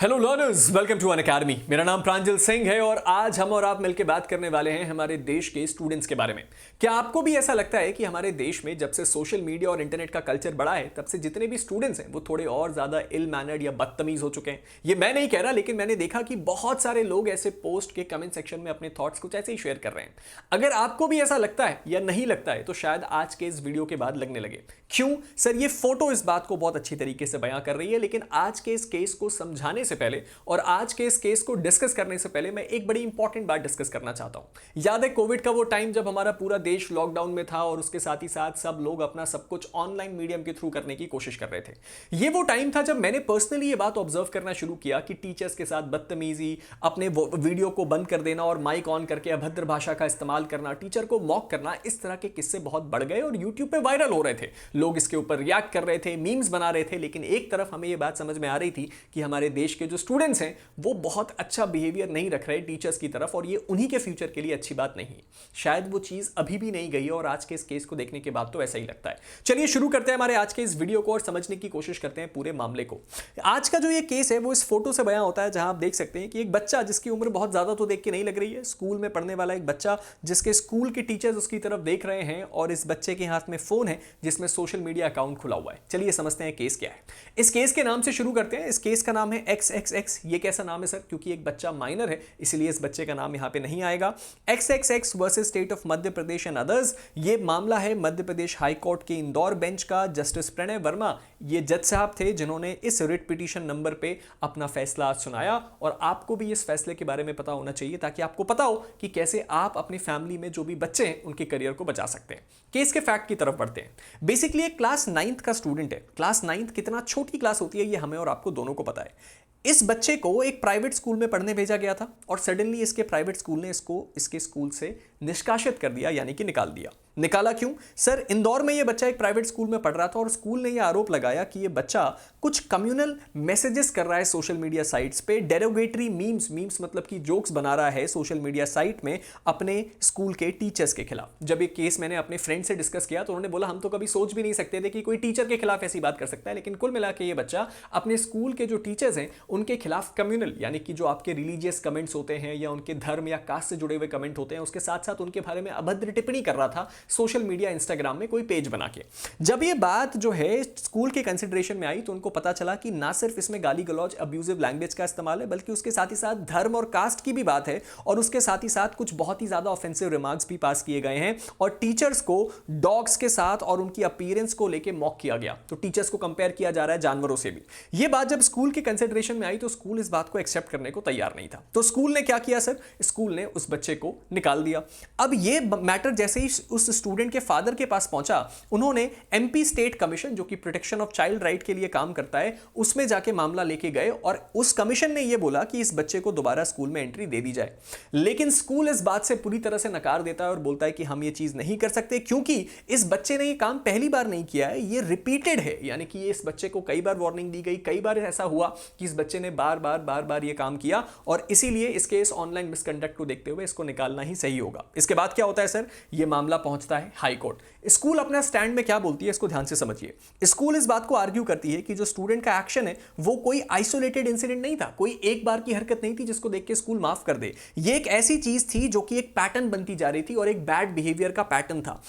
Hello learners, welcome to Unacademy. मेरा नाम प्रांजल सिंह है और आज हम और आप मिलकर बात करने वाले हैं हमारे देश के स्टूडेंट्स के बारे में। क्या आपको भी ऐसा लगता है कि हमारे देश में जब से सोशल मीडिया और इंटरनेट का कल्चर बढ़ा है तब से जितने भी स्टूडेंट्स हैं वो थोड़े और ज्यादा इल मैनर्ड या बदतमीज हो चुके हैं? ये मैं नहीं कह रहा, लेकिन मैंने देखा कि बहुत सारे लोग ऐसे पोस्ट के कमेंट सेक्शन में अपने थॉट्स कुछ ऐसे ही शेयर कर रहे हैं। अगर आपको भी ऐसा लगता है या नहीं लगता है तो शायद आज के इस वीडियो के बाद लगने लगे। क्यों सर? ये फोटो इस बात को बहुत अच्छी तरीके से बयां कर रही है, लेकिन आज के इस केस को समझाने से पहले और आज के इस केस को डिस्कस करने से पहले मैं एक बड़ी इंपॉर्टेंट बात डिस्कस करना चाहता हूं। याद है कोविड का वो टाइम जब हमारा पूरा देश लॉकडाउन में था और उसके साथ ही साथ सब लोग अपना सब कुछ ऑनलाइन मीडियम के थ्रू करने की कोशिश कर रहे थे। ये वो टाइम था जब मैंने पर्सनली ये बात ऑब्जर्व करना शुरू किया कि टीचर्स के साथ बदतमीजी, अपने वीडियो को बंद कर देना और माइक ऑन करके अभद्र भाषा का इस्तेमाल करना, टीचर को मॉक करना, इस तरह के किस्से बहुत बढ़ गए और यूट्यूब पे वायरल हो रहे थे। लोग इसके ऊपर रिएक्ट कर रहे थे, मीम्स बना रहे थे। लेकिन एक तरफ हमें यह बात समझ में आ रही थी कि हमारे देश के जो स्टूडेंट्स हैं वो बहुत अच्छा बिहेवियर नहीं रख रहे टीचर्स की तरफ और ये उन्हीं के फ्यूचर के लिए अच्छी बात नहीं है। शायद वो चीज अभी भी नहीं गई है और आज के इस केस को देखने के बाद तो ऐसा ही लगता है। चलिए शुरू करते हैं हमारे आज के इस वीडियो को और समझने की कोशिश करते हैं पूरे मामले को। आज का जो ये केस है वो इस फोटो से बयां होता है, जहां आप देख सकते हैं कि एक बच्चा जिसकी उम्र बहुत ज्यादा तो देख के नहीं लग रही है, स्कूल में पढ़ने वाला एक बच्चा जिसके स्कूल के टीचर्स उसकी तरफ देख रहे हैं और इस बच्चे के हाथ में फोन है जिसमें सोशल मीडिया अकाउंट खुला हुआ है। चलिए समझते हैं केस क्या है। इस केस के नाम से शुरू करते हैं। इस केस का नाम है XXX। ये कैसा नाम है सर? क्योंकि एक बच्चा माइनर है इसलिए इस बच्चे का नाम यहां पे नहीं आएगा। XXX versus state of Madhya Pradesh and others. ये मामला है मध्य प्रदेश हाई कोर्ट के इंदौर बेंच का। जस्टिस प्रणय वर्मा ये जज साहब थे जिन्होंने इस रिट पिटीशन नंबर पे अपना फैसला आज सुनाया। और आपको भी इस फैसले के बारे में पता होना चाहिए ताकि आपको पता हो कि कैसे आप अपनी फैमिली में जो भी बच्चे हैं उनके करियर को बचा सकते हैं। केस के फैक्ट की तरफ बढ़ते हैं। बेसिकली एक क्लास 9th का स्टूडेंट है। क्लास 9th कितना छोटी क्लास होती है ये हमें और आपको दोनों को पता है। इस बच्चे को एक प्राइवेट स्कूल में पढ़ने भेजा गया था और सडनली इसके प्राइवेट स्कूल ने इसको इसके स्कूल से निष्कासित कर दिया, यानी कि निकाल दिया। निकाला क्यों सर? इंदौर में यह बच्चा एक प्राइवेट स्कूल में पढ़ रहा था और स्कूल ने यह आरोप लगाया कि यह बच्चा कुछ कम्युनल मैसेजेस कर रहा है सोशल मीडिया साइट्स पे, डेरोगेटरी मीम्स मतलब कि जोक्स बना रहा है सोशल मीडिया साइट में अपने स्कूल के टीचर्स के खिलाफ। जब ये केस मैंने अपने फ्रेंड से डिस्कस किया तो उन्होंने बोला हम तो कभी सोच भी नहीं सकते थे कि कोई टीचर के खिलाफ ऐसी बात कर सकता है। लेकिन कुल मिला के ये बच्चा अपने स्कूल के जो टीचर्स हैं उनके खिलाफ कम्युनल, यानी कि जो आपके रिलीजियस कमेंट्स होते हैं या उनके धर्म या कास्ट से जुड़े हुए कमेंट होते हैं, उसके साथ साथ उनके बारे में अभद्र टिप्पणी कर रहा था सोशल मीडिया, इंस्टाग्राम में कोई पेज बना के। जब ये बात जो है स्कूल के कंसिडरेशन में आई तो उनको पता चला कि ना सिर्फ इसमें गाली गलौज, अब्यूजिव लैंग्वेज का इस्तेमाल है, बल्कि उसके साथ ही साथ धर्म और कास्ट की भी बात है और उसके साथ ही साथ कुछ बहुत ही ज्यादा ऑफेंसिव रिमार्क्स भी पास किए गए हैं और टीचर्स को डॉग्स के साथ और उनकी अपीयरेंस को लेकर मॉक किया गया। तो टीचर्स को कंपेयर किया जा रहा है जानवरों से भी। ये बात जब स्कूल के कंसिडरेशन में आई तो स्कूल इस बात को एक्सेप्ट करने को तैयार नहीं था। तो स्कूल ने क्या किया सर? स्कूल ने उस बच्चे को निकाल दिया। अब ये मैटर जैसे ही उस स्टूडेंट के फादर के पास पहुंचा, उन्होंने MP स्टेट कमीशन, जो कि प्रोटेक्शन ऑफ चाइल्ड राइट के लिए काम करता है, उसमें जाके मामला लेके गए और उस कमीशन ने यह बोला कि इस बच्चे को दोबारा स्कूल में एंट्री दे दी जाए। लेकिन स्कूल इस बात से पूरी तरह से नकार देता है और बोलता है कि हम ये चीज नहीं कर सकते क्योंकि इस बच्चे ने ये काम पहली बार नहीं किया है, ये रिपीटेड है। यानी कि इस बच्चे को कई बार वार्निंग दी गई, कई बार ऐसा हुआ कि इस बच्चे ने बार बार ये काम किया और इसीलिए इसके इस ऑनलाइन मिसकंडक्ट को देखते हुए इसको निकालना ही सही होगा। इसके बाद क्या होता है सर? ये मामला पहुंचता है हाई कोर्ट। स्कूल अपना स्टैंड में क्या बोलती है इसको ध्यान से समझिए। स्कूल इस बात को आर्ग्यू करती है कि जो स्टूडेंट का एक्शन है वो कोई आइसोलेटेड इंसिडेंट नहीं था, कोई एक बार की हरकत नहीं थी जिसको देख के स्कूल माफ कर दे। ये एक ऐसी चीज थी जो कि एक पैटर्न बनती जा रही थी और एक बैड बिहेवियर का पैटर्न था।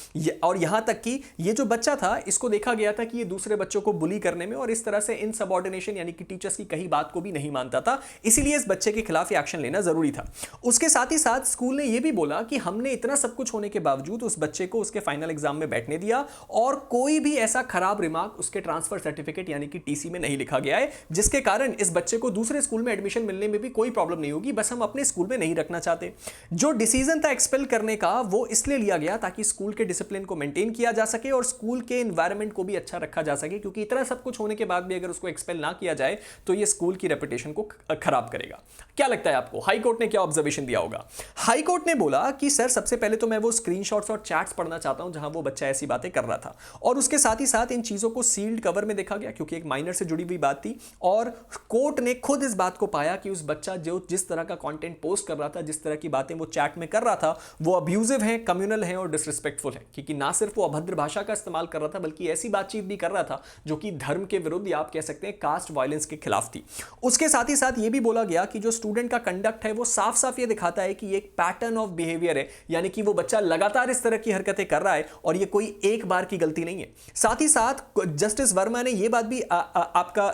और यहां तक कि ये जो बच्चा था इसको देखा गया था कि ये दूसरे बच्चों को बुली करने में और इस तरह से इनसबऑर्डिनेशन, यानी कि टीचर्स की कही बात को भी नहीं मानता था, इसीलिए इस बच्चे के खिलाफ एक्शन लेना जरूरी था। उसके साथ ही साथ स्कूल ने यह भी बोला कि हमने इतना सब कुछ होने के बावजूद उस बच्चे को उसके फाइनल एग्जाम में बैठने दिया और कोई भी ऐसा खराब रिमार्क उसके ट्रांसफर सर्टिफिकेट यानी कि TC में नहीं लिखा गया है, जिसके कारण इस बच्चे को दूसरे स्कूल में एडमिशन मिलने में भी कोई प्रॉब्लम नहीं होगी। बस हम अपने स्कूल में नहीं रखना चाहते। जो डिसीजन था एक्सपेल करने का वो इसलिए लिया गया ताकि स्कूल के डिसिप्लिन को मेंटेन किया जा सके और स्कूल के एनवायरनमेंट को भी अच्छा रखा जा सके, क्योंकि इतना सब कुछ होने के बाद भी अगर उसको एक्सपेल ना किया जाए तो ये स्कूल की रेपुटेशन को खराब करेगा। क्या लगता है आपको हाई कोर्ट ने क्या ऑब्जर्वेशन दिया होगा? हाई कोर्ट ने बोला कि सर सबसे पहले तो मैं वो स्क्रीनशॉट्स और चैट्स फैक्ट्स पढ़ना चाहता हूं जहां वो बच्चा ऐसी बातें कर रहा था। और उसके साथ ही साथ इन चीजों को सील्ड कवर में देखा गया क्योंकि एक माइनर से जुड़ी हुई बात थी, और कोर्ट ने खुद इस बात को पाया कि उस बच्चा जो जिस तरह का कंटेंट पोस्ट कर रहा था, जिस तरह की बातें वो चैट में कर रहा था, वो अब्यूजिव है, कम्युनल है और डिसरिस्पेक्टफुल है। क्योंकि ना सिर्फ वो अभद्र भाषा का इस्तेमाल कर रहा था बल्कि ऐसी बातचीत भी कर रहा था जो कि धर्म के विरुद्ध या आप कह सकते हैं कास्ट वायलेंस के खिलाफ थी। उसके साथ ही साथ ये भी बोला गया कि जो स्टूडेंट का कंडक्ट है वो साफ साफ ये दिखाता है कि ये एक पैटर्न ऑफ बिहेवियर है, यानी कि वो बच्चा लगातार इस तरह की हरकतें कर रहा है और ये कोई एक बार की गलती नहीं है। साथ ही साथ जस्टिस वर्मा ने ये बात भी आपका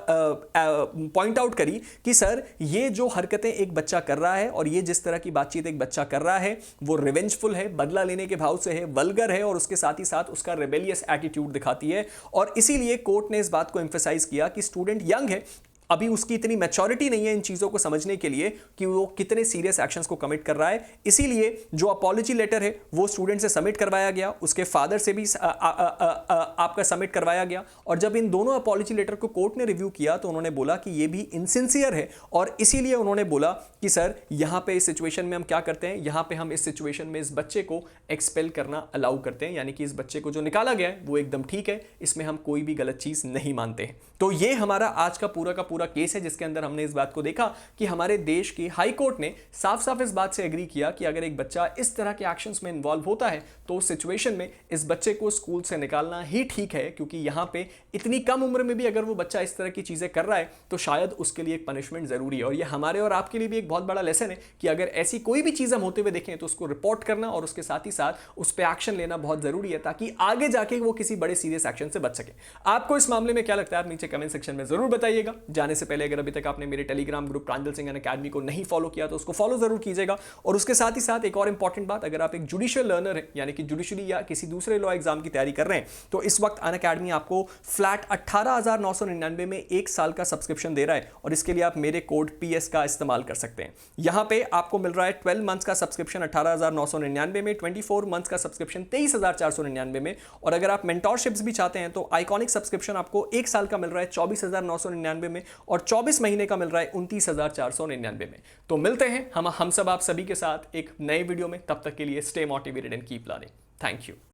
पॉइंट आउट करी कि सर ये जो हरकतें एक बच्चा कर रहा है और ये जिस तरह की बातचीत एक बच्चा कर रहा है वो रिवेंजफुल है, बदला लेने के भाव से है, वल्गर है और उसके साथ ही साथ उसका रेबेलियस एटीट्यूड दिखाती है। और इसीलिए कोर्ट ने इस बात को एम्फसाइज किया कि स्टूडेंट यंग है, अभी उसकी इतनी मैच्योरिटी नहीं है इन चीजों को समझने के लिए कि वो कितने सीरियस एक्शंस को कमिट कर रहा है। इसीलिए जो अपॉलॉजी लेटर है वो स्टूडेंट से सबमिट करवाया गया, उसके फादर से भी आपका सबमिट करवाया गया। और जब इन दोनों अपॉलॉजी लेटर को कोर्ट ने रिव्यू किया तो उन्होंने बोला कि ये भी इनसिंसियर है और इसीलिए उन्होंने बोला कि सर यहां पे इस सिचुएशन में हम क्या करते हैं, यहां पे हम इस सिचुएशन में इस बच्चे को एक्सपेल करना अलाउ करते हैं, यानी कि इस बच्चे को जो निकाला गया है वो एकदम ठीक है, इसमें हम कोई भी गलत चीज नहीं मानते हैं। तो ये हमारा आज का पूरा केस है जिसके अंदर हमने इस बात को देखा कि हमारे देश की हाई कोर्ट ने साफ साफ इस बात से एग्री किया कि अगर एक बच्चा इस तरह के एक्शंस में इन्वॉल्व होता है तो उस सिचुएशन में इस बच्चे को स्कूल से निकालना ही ठीक है, क्योंकि यहां पे इतनी कम उम्र में भी अगर वो बच्चा इस तरह की चीजें कर रहा है तो शायद उसके लिए एक पनिशमेंट जरूरी है। और ये हमारे और आपके लिए भी एक बहुत बड़ा लेसन है कि अगर ऐसी कोई भी चीज हम होते हुए देखें तो उसको रिपोर्ट करना और उसके साथ ही साथ उस पर एक्शन लेना बहुत जरूरी है ताकि आगे जाके वो किसी बड़े सीरियस एक्शन से बच सके। आपको इस मामले में क्या लगता है आप नीचे कमेंट सेक्शन में जरूर बताइएगा। जाने से पहले अगर अभी तक आपने मेरे टेलीग्राम ग्रुप प्रांजल सिंह अकेडमी को नहीं फॉलो किया तो उसको फॉलो जरूर कीजिएगा। और उसके साथ ही साथ एक और इंपॉर्टेंट बात, अगर आप एक जुडिशियल लर्नर है यानी कि जुडिशरी या किसी दूसरे लॉ एग्जाम की तैयारी कर रहे हैं तो इस वक्त अनअकैडमी आपको फ्लैट 18,999 में 1 साल का सब्सक्रिप्शन दे रहा है और इसके लिए आप मेरे कोड PS का इस्तेमाल कर सकते हैं। यहां पे आपको मिल रहा है 12 मंथ्स का सब्सक्रिप्शन 18,999 में, 24 मंथ्स का सब्सक्रिप्शन 23,499 में, और अगर आप मेंटोरशिप्स भी चाहते हैं तो आइकॉनिक सब्सक्रिप्शन आपको 1 साल का मिल रहा है 24,999 में और 24 महीने का मिल रहा है 29,499 में। तो मिलते हैं हम सब आप सभी के साथ एक नए वीडियो में, तब तक के लिए stay motivated and keep learning. Thank you.